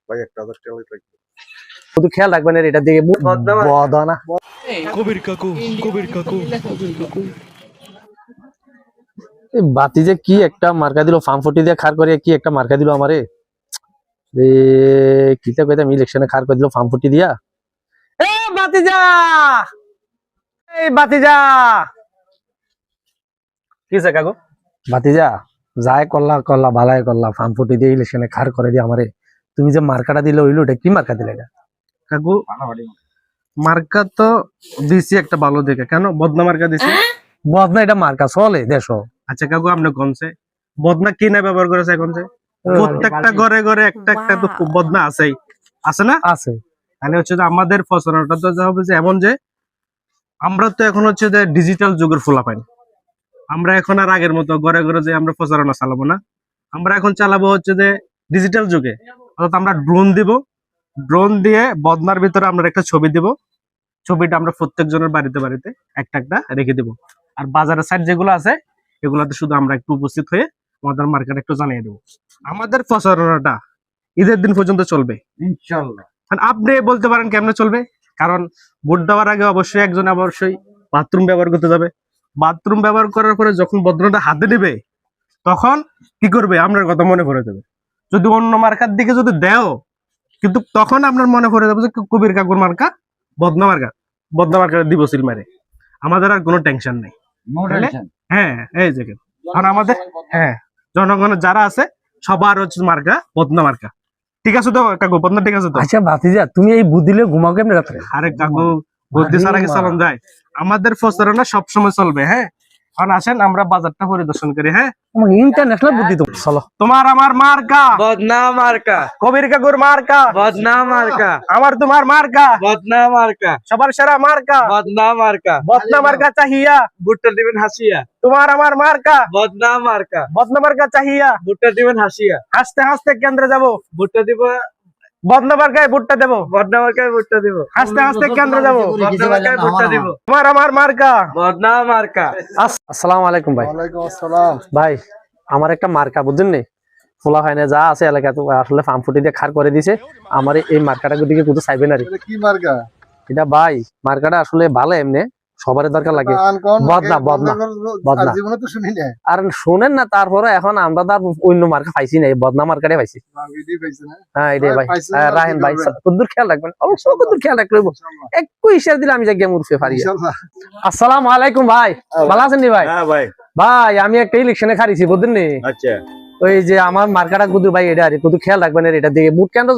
ভাই 1000 টাকা লাগবে। শুধু খেয়াল রাখবেন এটা দিকে বদনা কবির কাকু এই বাতি যে কি একটা মার্কা দিল ফার্মফটি দিয়ে খার করে কি একটা মার্কা দিল আমারে রে কিতা কইতাম ইলেকশনে খার করে দিল ফার্মফটি দিয়া এ বাতিজা এই বাতিজা কিছে কাকু বাতিজা যায় করলা ভালাই করলা ফার্মফটি দিয়ে ইলেকশনে খার করে দিয়ে আমারে তুমি যে মার্কাটা দিলে হইলো এটা কি মার্কা দিলে এটা কাকু মার্কা তো দিছি একটা ভালো দেখে, কেন বদনা মার্কা দিছি? বদনা এটা মার্কা চলে দেশ আচ্ছা কাকু আপনি কোনছে বদনা কিনা ব্যবহার করেছে এখন যে প্রত্যেকটা ঘরে ঘরে একটা একটা তো বদনা আছেই, আছে না? আছে তাহলে হচ্ছে যে আমাদের ফসলটা তো হবে যে এমন যে আমরা তো এখন হচ্ছে যে ডিজিটাল যুগের ফলাফল, আমরা এখন আর আগের মতো ঘরে ঘরে যে আমরা প্রচারণা চালাবো না, আমরা এখন চালাবো হচ্ছে যে ডিজিটাল যুগে। অর্থাৎ আমরা ড্রোন দিব, ড্রোন দিয়ে বদনার ভিতরে আমরা একটা ছবি দিব, ছবিটা আমরা প্রত্যেকজনের বাড়িতে বাড়িতে একটা একটা রেখে দিব। আর বাজারের সাইড যেগুলো আছে এগুলাতে শুধু আমরা একটু উপস্থিত হয়ে আমাদের মার্কেট একটু জানিয়ে দেবো। আমাদের প্রচারণাটা ঈদের দিন পর্যন্ত চলবে ইনশাআল্লাহ। আপনি বলতে পারেন কেমনে চলবে, কারণ ভোট দেওয়ার আগে অবশ্যই একজন অবশ্যই বাথরুম ব্যবহার করতে যাবে, বাথরুম ব্যবহার করার পরে যখন বদনাটা হাতে নেবে তখন কি করবে আপনার কথা মনে পড়ে যাবে। যদি অন্য মার্কার দিকে যদি দেও কিন্তু তখন আপনার মনে পড়ে যাবে যে কবির কাকুর মার্কা বদনা মার্কা দিব সিল মারে, আমাদের আর কোনো টেনশন নেই। হ্যাঁ এই যে আর আমাদের হ্যাঁ জনগণের যারা আছে সবার হচ্ছে মার্কা বদনা মার্কা। ঠিক আছে তো কাকু, বদনা ঠিক আছে তো? আচ্ছা ভাতিজা তুমি এই বুদ্ধিলে ঘুমাও কেমনে রাত্রে? আরে কাকু বুদ্ধি ছাড়া কি চালান যায়? আমাদের প্রচারণা সবসময় চলবে। হ্যাঁ এখন আসেন আমরা বাজারটা পরিদর্শন করি। হ্যাঁ আমাকে ইন্টারন্যাশনাল বুদ্ধি তো চলো তোমার আমার মার্কা বদনা মার্কা কবির কাকুর মার্কা বদনা মার্কা আমার তোমার মার্কা বদনা মার্কা সবার সেরা মার্কা বদনা মার্কা বদনা মার্কা চাহিয়া ভুট্টা দিবেন হাসিয়া তোমার আমার মার্কা বদনা মার্কা বদনা মার্কা চাহিয়া ভুট্টা দিবেন হাসিয়া হাসতে হাসতে কেন্দ্রে যাব ভুট্টা দিব বদনা মার্কায় ভুট্টা দেবো বদনা মার্কায় ভুট্টা দিব হাসতে হাসতে কেন্দ্রে যাব বদনা মার্কায় ভুট্টা দিব তোমার আমার মার্কা বদনা মার্কা আসসালামু আলাইকুম ভাই। ওয়ালাইকুম আসসালাম। ভাই আমার একটা মার্কা বুঝছেন নি ফোলা হয় না যা আছে এলাকা তো আসলে ফার্মফুটি দিয়ে খার করে দিছে আমার এই মার্কাটা দিকে কোথাও চাইবে না রে এটা কি মার্কা? এটা ভাই মার্কাটা আসলে ভালো এমনি সবার দরকার লাগে বদনা জীবনে তো শুনি না। আর শোনেন না তারপরে এখন আমরা তো আর অন্য মার্কা পাইছি না এই বদনা মার্কাটাই পাইছি। ভিডিও পাইছে না? হ্যাঁ এটাই ভাই পাইছেন হ্যাঁ, না, রাহেন ভাই করবেন। কদ্দুর খেয়াল রাখবেন অবশ্যই কদ্দুর খেয়াল রাখলে ইনশাআল্লাহ। একটু ইশারা দিলে আমি জায়গায় মুরফে পারি। ইনশাআল্লাহ। আসসালামু আলাইকুম ভাই, ভালো আছেন নি ভাই? হ্যাঁ ভাই ভাই আমি একটা ইলেকশনে খারিছি বুঝলেন নি, আচ্ছা ওই যে আমার মার্কাটা কুদুর ভাই এটা আর কুদুর খেয়াল রাখবেন এটা দিকে বুট কেন যা